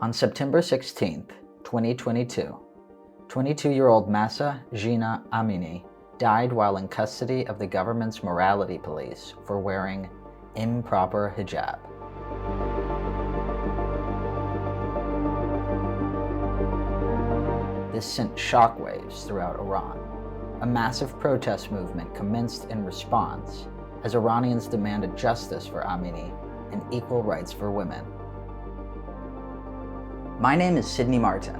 On September 16, 2022, 22-year-old Mahsa Jina Amini died while in custody of the government's morality police for wearing improper hijab. This sent shockwaves throughout Iran. A massive protest movement commenced in response as Iranians demanded justice for Amini and equal rights for women. My name is Sydney Martin,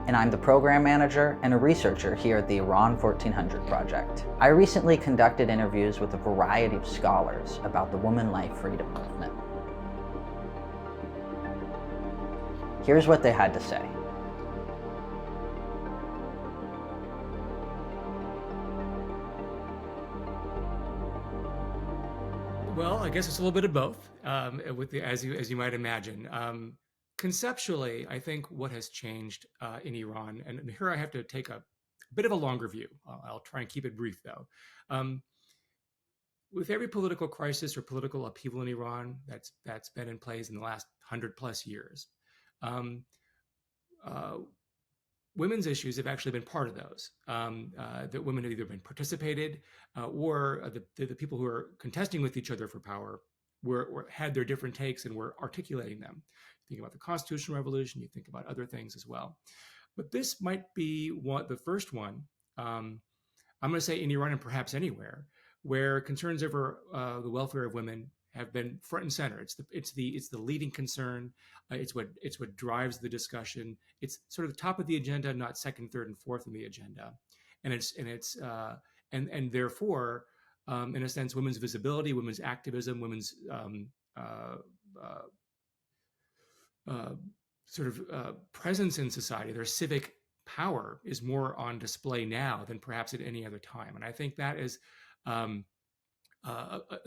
and I'm the program manager and a researcher here at the Iran 1400 Project. I recently conducted interviews with a variety of scholars about the woman life freedom movement. Here's what they had to say. Well, I guess it's a little bit of both, as you might imagine. Conceptually, I think what has changed in Iran, and here I have to take a bit of a longer view. I'll try and keep it brief, though. With every political crisis or political upheaval in Iran that's been in place in the last 100+ years, women's issues have actually been part of those. That women have either been participated or the people who are contesting with each other for power had their different takes and were articulating them. You think about the Constitutional Revolution, you think about other things as well. But this might be the first one, I'm going to say in Iran and perhaps anywhere, where concerns over the welfare of women have been front and center. It's the leading concern. It's what drives the discussion. It's sort of the top of the agenda, not second, third, and fourth in the agenda. And therefore, in a sense, women's visibility, women's activism, women's presence in society, their civic power is more on display now than perhaps at any other time. And I think that is a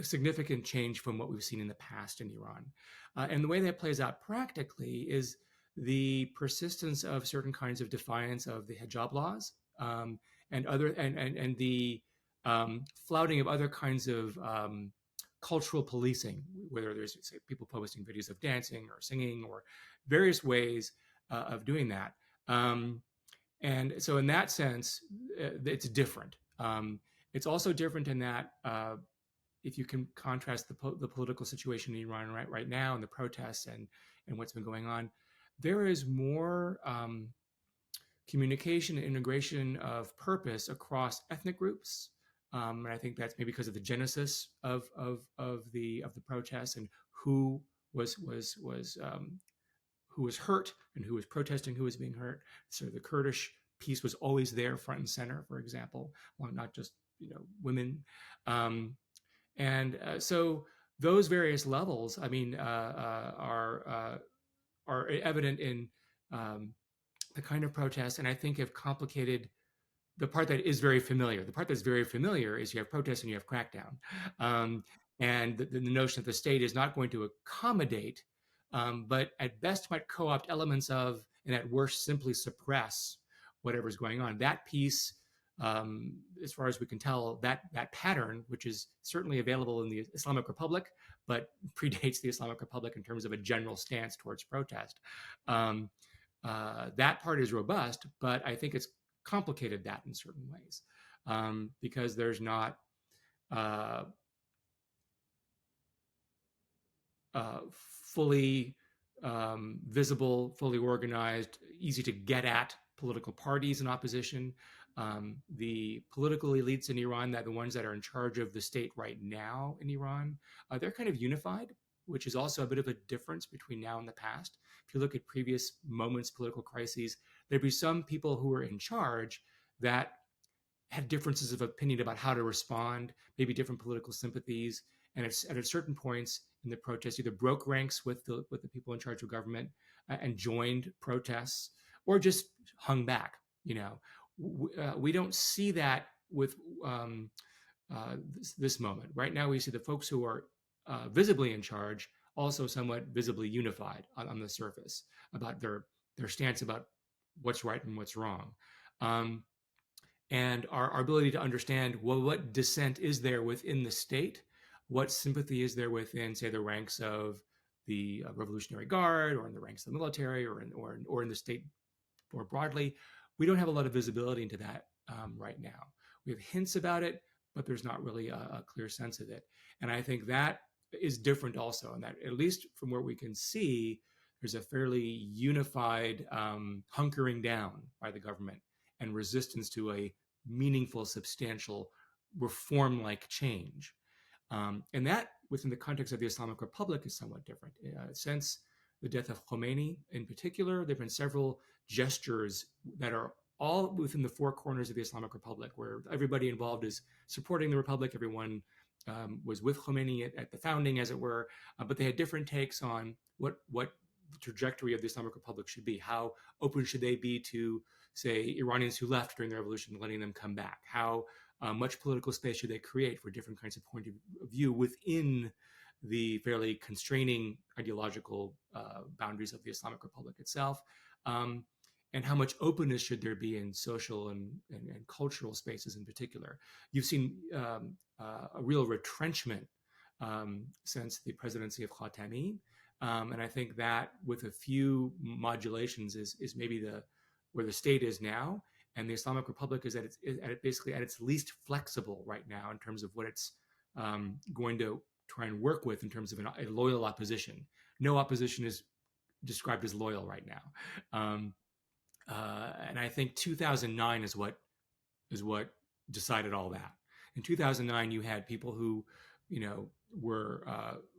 significant change from what we've seen in the past in Iran. And the way that plays out practically is the persistence of certain kinds of defiance of the hijab laws and the flouting of other kinds of cultural policing, whether there's, say, people posting videos of dancing or singing or various ways of doing that. And so in that sense, it's different. It's also different in that if you can contrast the political situation in Iran right now and the protests and what's been going on, there is more communication and integration of purpose across ethnic groups. And I think that's maybe because of the genesis of the protests and who was hurt and who was protesting, who was being hurt. So the Kurdish piece was always there, front and center, for example, well, not just women. So those various levels, I mean, are evident in the kind of protests, and I think have complicated the part that is very familiar. The part that's very familiar is you have protests and you have crackdown, and the notion that the state is not going to accommodate, but at best might co-opt elements of, and at worst simply suppress whatever's going on. That piece, as far as we can tell, that pattern, which is certainly available in the Islamic Republic, but predates the Islamic Republic in terms of a general stance towards protest. That part is robust, but I think it's complicated that in certain ways because there's not fully visible, fully organized, easy to get at political parties in opposition. The political elites in Iran, the ones that are in charge of the state right now in Iran, they're kind of unified, which is also a bit of a difference between now and the past. If you look at previous moments, political crises, there'd be some people who were in charge that had differences of opinion about how to respond, maybe different political sympathies, and at certain points in the protests, either broke ranks with the people in charge of government and joined protests, or just hung back. We don't see that with this moment. Right now, we see the folks who are visibly in charge also somewhat visibly unified on the surface about their stance about what's right and what's wrong. And our ability to understand what dissent is there within the state, what sympathy is there within, say, the ranks of the Revolutionary Guard or in the ranks of the military or in the state more broadly. We don't have a lot of visibility into that right now. We have hints about it, but there's not really a clear sense of it. And I think that is different also, and that at least from where we can see, there's a fairly unified hunkering down by the government and resistance to a meaningful, substantial reform-like change. And that, within the context of the Islamic Republic, is somewhat different. Since the death of Khomeini in particular, there have been several gestures that are all within the four corners of the Islamic Republic, where everybody involved is supporting the Republic. Everyone was with Khomeini at the founding, as it were, but they had different takes on what the trajectory of the Islamic Republic should be. How open should they be to, say, Iranians who left during the revolution, letting them come back? How much political space should they create for different kinds of point of view within the fairly constraining ideological boundaries of the Islamic Republic itself? And how much openness should there be in social and cultural spaces in particular? You've seen a real retrenchment since the presidency of Khatami. And I think that, with a few modulations, is maybe where the state is now. And the Islamic Republic is basically at its least flexible right now in terms of what it's going to try and work with in terms of a loyal opposition. No opposition is described as loyal right now. And I think 2009 is what decided all that. In 2009, you had people who, were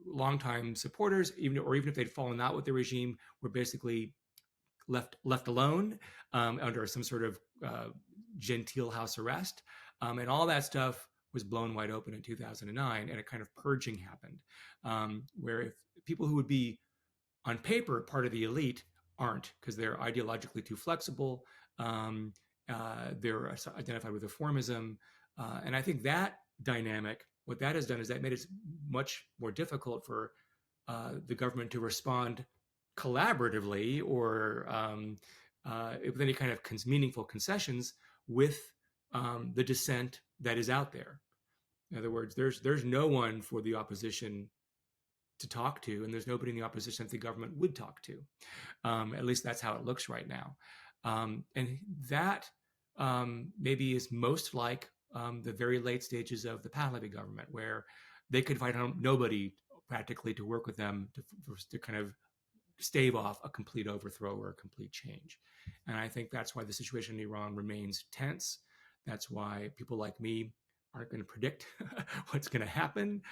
longtime supporters, even if they'd fallen out with the regime, were basically left alone under some sort of genteel house arrest, and all that stuff was blown wide open in 2009, and a kind of purging happened, where if people who would be on paper part of the elite aren't, because they're ideologically too flexible, they're identified with reformism, and I think that dynamic, what that has done is that made it much more difficult for the government to respond collaboratively or with any kind of meaningful concessions with the dissent that is out there. In other words, there's no one for the opposition to talk to, and there's nobody in the opposition that the government would talk to. At least that's how it looks right now. And that maybe is most like the very late stages of the Pahlavi government, where they could find nobody practically to work with them to kind of stave off a complete overthrow or a complete change. And I think that's why the situation in Iran remains tense. That's why people like me aren't going to predict what's going to happen,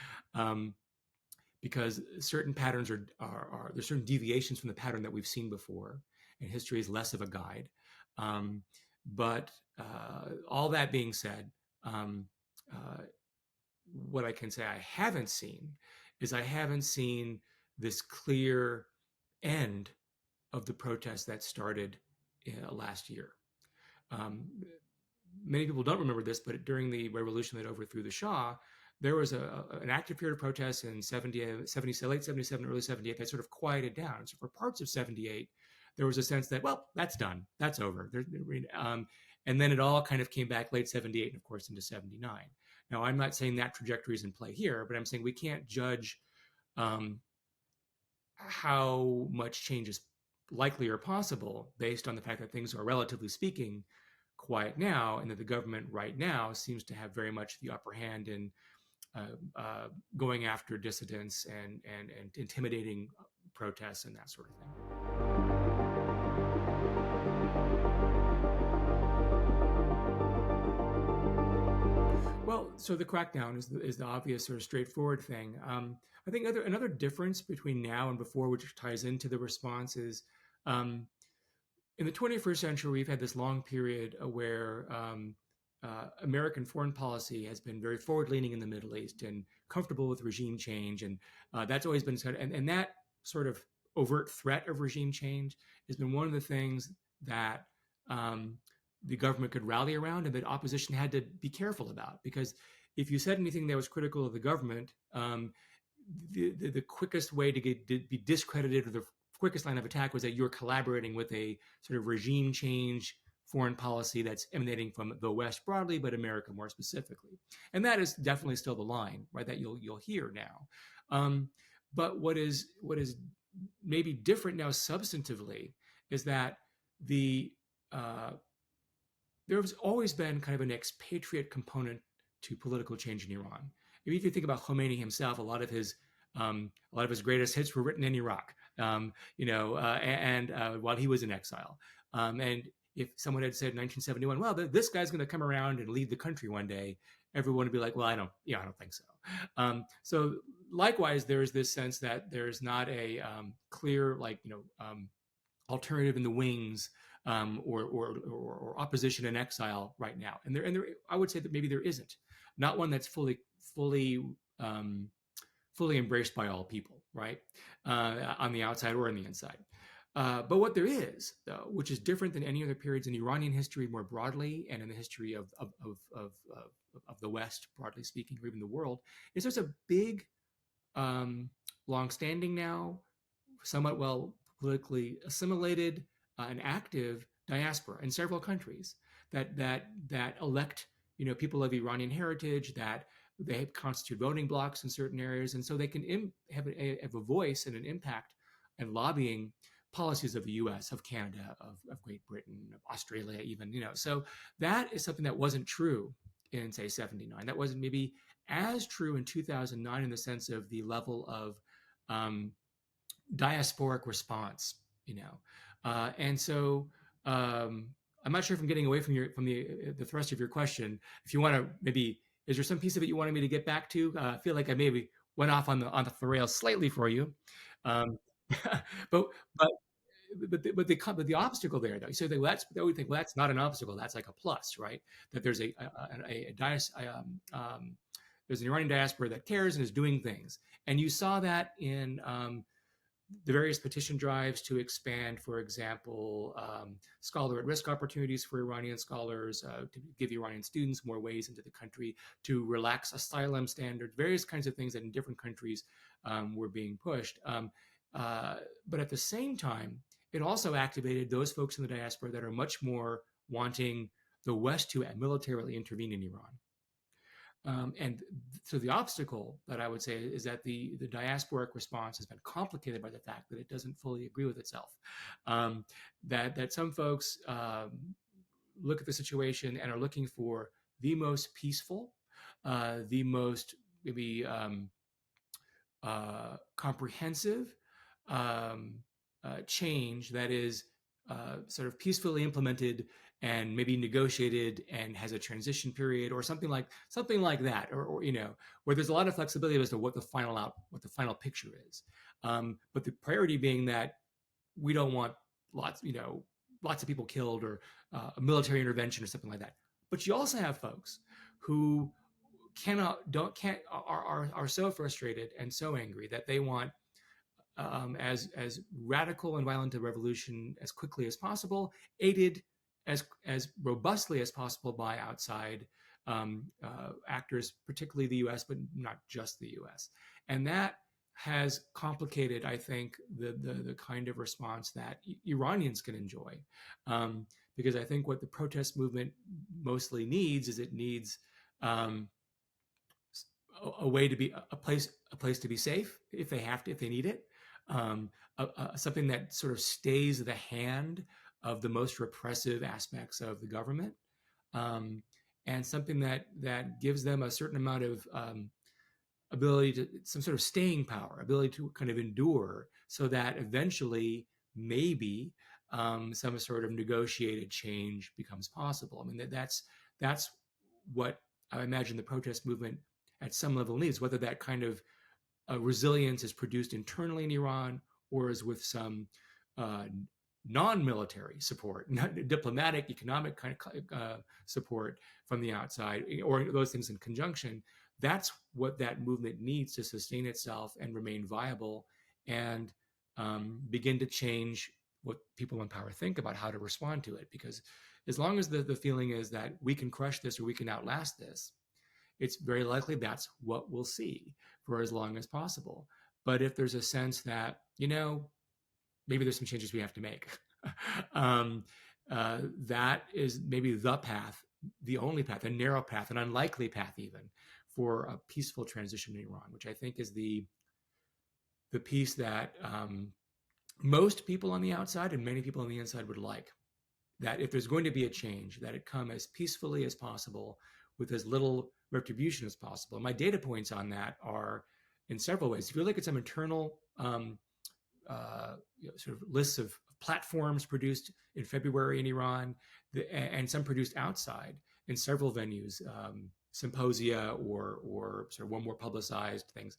because certain patterns there's certain deviations from the pattern that we've seen before, and history is less of a guide. But all that being said, what I can say I haven't seen this clear end of the protests that started last year. Many people don't remember this, but during the revolution that overthrew the Shah, there was an active period of protests in late 77, early 78 that sort of quieted down. So for parts of 78, there was a sense that, well, that's done, that's over. And then it all kind of came back late 78 and, of course, into 79. Now, I'm not saying that trajectory is in play here, but I'm saying we can't judge how much change is likely or possible based on the fact that things are, relatively speaking, quiet now, and that the government right now seems to have very much the upper hand in going after dissidents and intimidating protests and that sort of thing. Well, so the crackdown is the obvious sort of straightforward thing. I think another difference between now and before, which ties into the response, is in the 21st century, we've had this long period where American foreign policy has been very forward-leaning in the Middle East and comfortable with regime change, and that's always been and that sort of overt threat of regime change has been one of the things that the government could rally around, and that opposition had to be careful about, because if you said anything that was critical of the government, the quickest way to be discredited, or the quickest line of attack, was that you're collaborating with a sort of regime change foreign policy that's emanating from the West broadly, but America more specifically. And that is definitely still the line, right, that you'll hear now. But what is maybe different now substantively is that the uh, there's always been kind of an expatriate component to political change in Iran. If you think about Khomeini himself, a lot of his greatest hits were written in Iraq, and while he was in exile. And if someone had said in 1971, well, this guy's going to come around and lead the country one day, everyone would be like, well, I don't think so. So likewise, there's this sense that there's not a clear, alternative in the wings, or opposition in exile right now. And there, I would say that maybe there isn't, not one that's fully um, fully embraced by all people, right, on the outside or on the inside. But what there is, though, which is different than any other periods in Iranian history more broadly, and in the history of the West, broadly speaking, or even the world, is there's a big, longstanding now, somewhat well politically assimilated, and active diaspora in several countries that elect people of Iranian heritage, that they constitute voting blocks in certain areas, and so they can have a voice and an impact and lobbying policies of the U.S., of Canada, of Great Britain, of Australia, even. So that is something that wasn't true in, say, '79. That wasn't maybe as true in 2009 in the sense of the level of diasporic response, and so I'm not sure if I'm getting away from the thrust of your question. If you want to, maybe, is there some piece of it you wanted me to get back to? I feel like I maybe went off on the rails slightly for you, um, but the obstacle there, though. So they would think, well, that's not an obstacle. That's like a plus, right? That there's there's an Iranian diaspora that cares and is doing things, and you saw that in the various petition drives to expand, for example, scholar at risk opportunities for Iranian scholars, to give Iranian students more ways into the country, to relax asylum standards, various kinds of things that in different countries were being pushed. But at the same time, it also activated those folks in the diaspora that are much more wanting the West to militarily intervene in Iran. And so the obstacle that I would say is that the diasporic response has been complicated by the fact that it doesn't fully agree with itself. That some folks look at the situation and are looking for the most peaceful, the most maybe comprehensive change that is sort of peacefully implemented and maybe negotiated and has a transition period, or something like that, or where there's a lot of flexibility as to what the final picture is. But the priority being that we don't want lots of people killed, or a military intervention or something like that. But you also have folks who are so frustrated and so angry that they want as radical and violent a revolution as quickly as possible, aided as robustly as possible by outside actors, particularly the U.S., but not just the U.S. And that has complicated, I think, the kind of response that Iranians can enjoy, because I think what the protest movement mostly needs is it needs a way to be a place to be safe if they need it, something that sort of stays the hand of the most repressive aspects of the government, and something that gives them a certain amount of ability to, some sort of staying power, ability to kind of endure, so that eventually maybe some sort of negotiated change becomes possible. I mean, that's what I imagine the protest movement at some level needs, whether that kind of resilience is produced internally in Iran, or is with some non-military support, not diplomatic, economic kind of support from the outside, or those things in conjunction. That's what that movement needs to sustain itself and remain viable, and begin to change what people in power think about how to respond to it. Because as long as the feeling is that we can crush this or we can outlast this, it's very likely that's what we'll see for as long as possible. But if there's a sense that, maybe there's some changes we have to make, that is maybe the path, the only path, a narrow path, an unlikely path even, for a peaceful transition in Iran, which I think is the the piece that most people on the outside and many people on the inside would like. That if there's going to be a change, that it come as peacefully as possible with as little retribution as possible. And my data points on that are in several ways. If you look at some internal sort of lists of platforms produced in February in Iran, and some produced outside in several venues, symposia or sort of one more publicized things.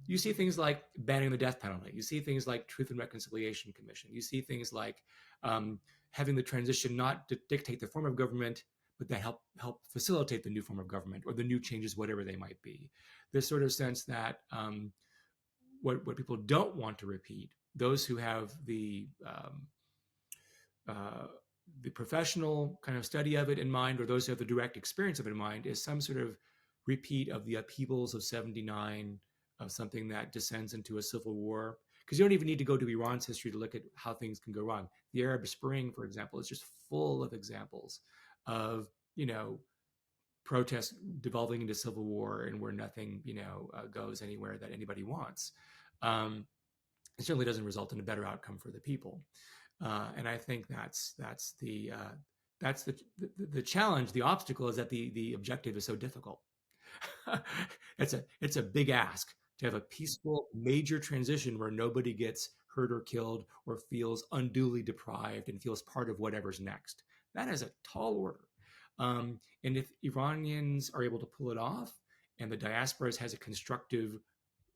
You see things like banning the death penalty. You see things like Truth and Reconciliation Commission. You see things like having the transition not to dictate the form of government, but that help facilitate the new form of government or the new changes, whatever they might be. This sort of sense that what people don't want to repeat, those who have the professional kind of study of it in mind, or those who have the direct experience of it in mind, is some sort of repeat of the upheavals of '79, of something that descends into a civil war. Because you don't even need to go to Iran's history to look at how things can go wrong. The Arab Spring, for example, is just full of examples of, protests devolving into civil war and where nothing, goes anywhere that anybody wants. It certainly doesn't result in a better outcome for the people. And I think that's the challenge. The obstacle is that the objective is so difficult. It's a big ask to have a peaceful major transition where nobody gets hurt or killed or feels unduly deprived and feels part of whatever's next. That is a tall order. And if Iranians are able to pull it off, and the diaspora has a constructive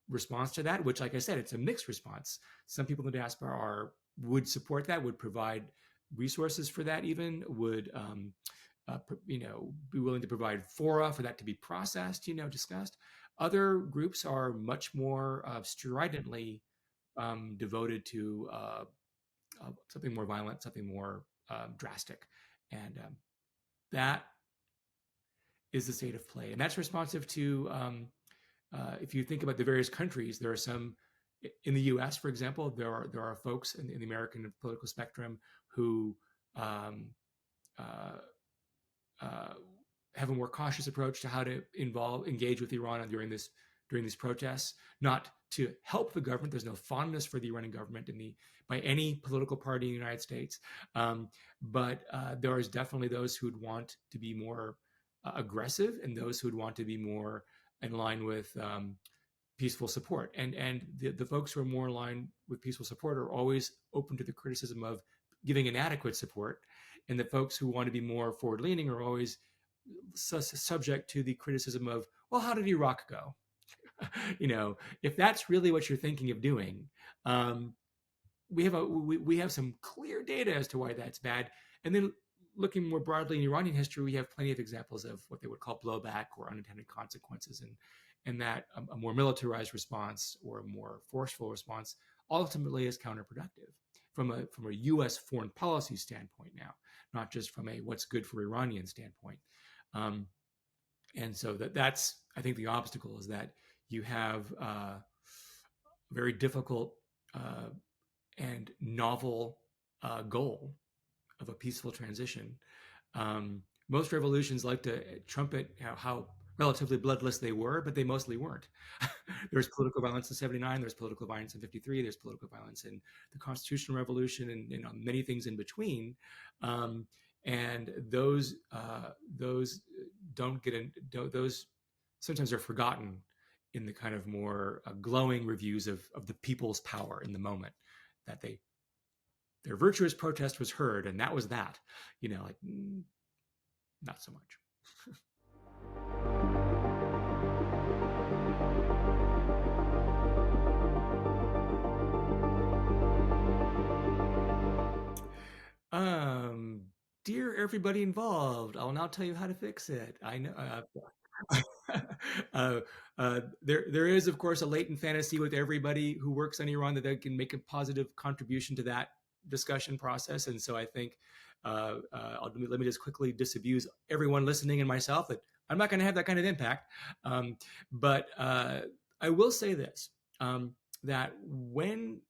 response to that, which, like I said, it's a mixed response. Some people in the diaspora would support that, would provide resources for that, even would be willing to provide fora for that to be processed, discussed. Other groups are much more stridently devoted to something more violent, something more drastic, and that is the state of play. And that's responsive to, if you think about the various countries, there are some in the U.S., for example, there are folks in the American political spectrum who have a more cautious approach to how to engage with Iran during these protests, not to help the government. There's no fondness for the Iranian government by any political party in the United States. But there is definitely those who would want to be more aggressive, and those who would want to be more in line with peaceful support. And the folks who are more in line with peaceful support are always open to the criticism of giving inadequate support. And the folks who want to be more forward-leaning are always subject to the criticism of, well, how did Iraq go? If that's really what you're thinking of doing, we have some clear data as to why that's bad. And then looking more broadly in Iranian history, we have plenty of examples of what they would call blowback or unintended consequences, and that a more militarized response or a more forceful response ultimately is counterproductive from a U.S. foreign policy standpoint now, not just from a what's good for Iranian standpoint. And so that's, I think, the obstacle is that you have a very difficult and novel goal of a peaceful transition. Most revolutions like to trumpet how relatively bloodless they were, but they mostly weren't. There's political violence in '79, there's political violence in '53, there's political violence in the Constitutional Revolution, and many things in between. And those don't get in. Those sometimes are forgotten in the kind of more glowing reviews of the people's power in the moment. That their virtuous protest was heard, and that was that. Not so much. Dear everybody involved, I'll now tell you how to fix it. I know there is, of course, a latent fantasy with everybody who works on Iran that they can make a positive contribution to that discussion process. And so I think let me just quickly disabuse everyone listening and myself that I'm not going to have that kind of impact. But I will say this, that when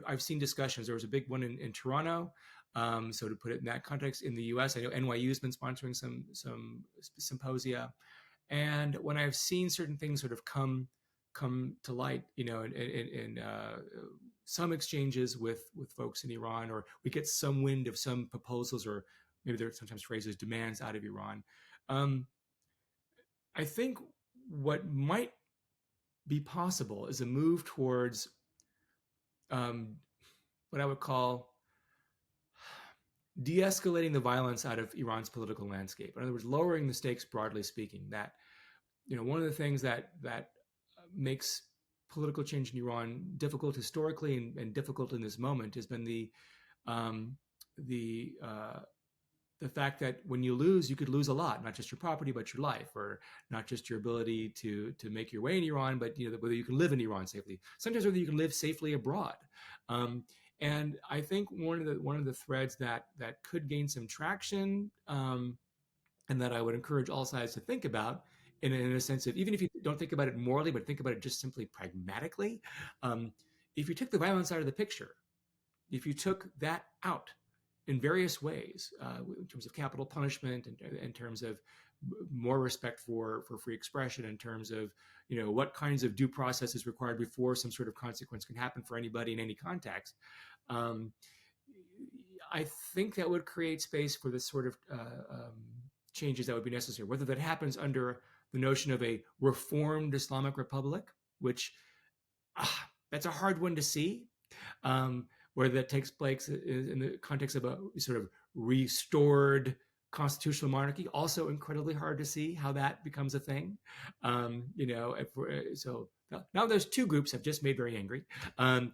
I've seen discussions, there was a big one in Toronto. So to put it in that context, in the U.S., I know NYU has been sponsoring some symposia, and when I've seen certain things sort of come come to light, in some exchanges with folks in Iran, or we get some wind of some proposals, or maybe they're sometimes phrased as demands out of Iran. I think what might be possible is a move towards what I would call de-escalating the violence out of Iran's political landscape. In other words, lowering the stakes, broadly speaking. That, one of the things that makes political change in Iran difficult historically and difficult in this moment has been the fact that when you lose, you could lose a lot, not just your property, but your life, or not just your ability to make your way in Iran, but whether you can live in Iran safely. Sometimes whether you can live safely abroad. And I think one of the threads that could gain some traction, and that I would encourage all sides to think about, in a sense of, even if you don't think about it morally, but think about it just simply pragmatically, if you took the violence out of the picture, if you took that out in various ways, in terms of capital punishment, and in terms of more respect for free expression, in terms of what kinds of due process is required before some sort of consequence can happen for anybody in any context, I think that would create space for the sort of changes that would be necessary. Whether that happens under the notion of a reformed Islamic Republic, which that's a hard one to see, where that takes place in the context of a sort of restored constitutional monarchy, also incredibly hard to see how that becomes a thing. So now those two groups have just made very angry. But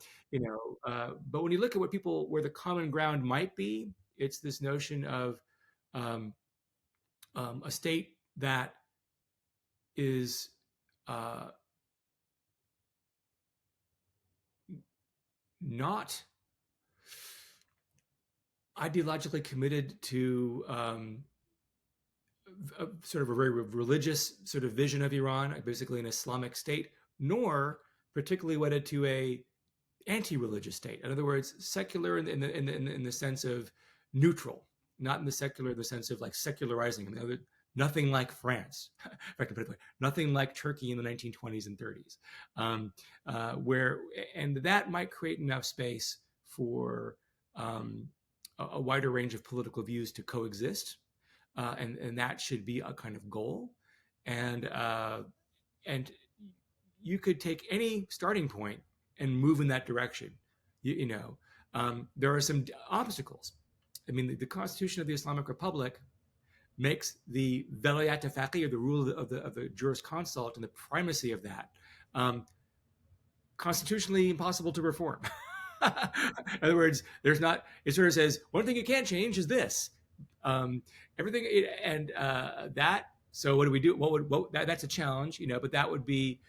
when you look at where the common ground might be, it's this notion of a state that is not ideologically committed to sort of a very religious sort of vision of Iran, basically an Islamic state, nor particularly wedded to a anti-religious state. In other words, secular in the sense of neutral, not in the sense of like secularizing. In other words, nothing like France, if I can put it that way, nothing like Turkey in the 1920s and 30s, and that might create enough space for a wider range of political views to coexist, and that should be a kind of goal. And you could take any starting point and move in that direction. There are some obstacles. I mean, the Constitution of the Islamic Republic makes the velayat faqih, or the rule of the jurisconsult, and the primacy of that constitutionally impossible to reform. In other words, it sort of says one thing you can't change is this. Everything, and that. So what do we do? That's a challenge, but that would be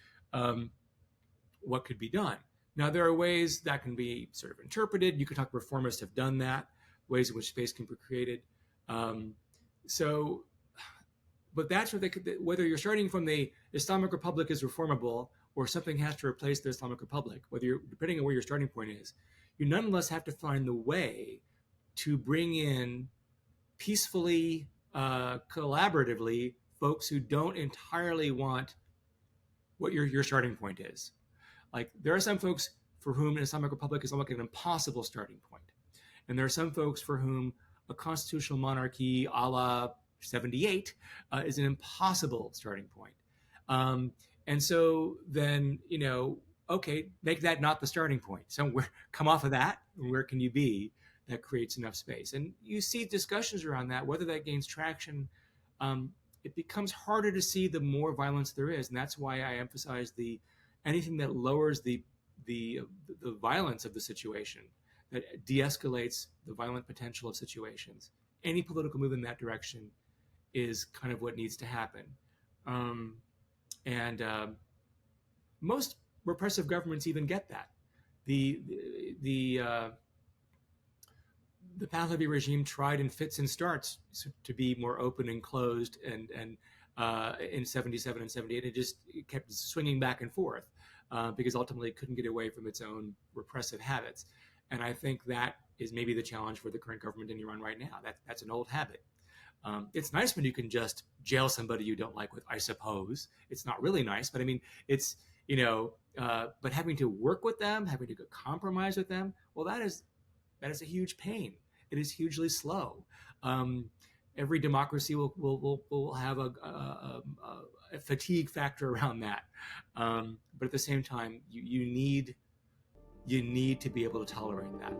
what could be done. Now, there are ways that can be sort of interpreted. You could talk, reformists have done that, ways in which space can be created. But that's what whether you're starting from the Islamic Republic is reformable, or something has to replace the Islamic Republic, depending on where your starting point is, you nonetheless have to find the way to bring in peacefully, collaboratively, folks who don't entirely want what your starting point is. Like, there are some folks for whom an Islamic Republic is like an impossible starting point. And there are some folks for whom a constitutional monarchy a la 78 is an impossible starting point. And so then, okay, make that not the starting point. Somewhere, come off of that, where can you be that creates enough space? And you see discussions around that, whether that gains traction. It becomes harder to see the more violence there is. And that's why I emphasize anything that lowers the violence of the situation, that de-escalates the violent potential of situations. Any political move in that direction is kind of what needs to happen. And most repressive governments even get that. The Pahlavi regime tried in fits and starts to be more open and closed, and in 77 and 78, it just kept swinging back and forth because ultimately it couldn't get away from its own repressive habits. And I think that is maybe the challenge for the current government in Iran right now. That's an old habit. It's nice when you can just jail somebody you don't like with, I suppose. It's not really nice, but I mean, it's but having to work with them, having to compromise with them, well, that is a huge pain. It is hugely slow. Every democracy will have a fatigue factor around that, but at the same time, you need to be able to tolerate that.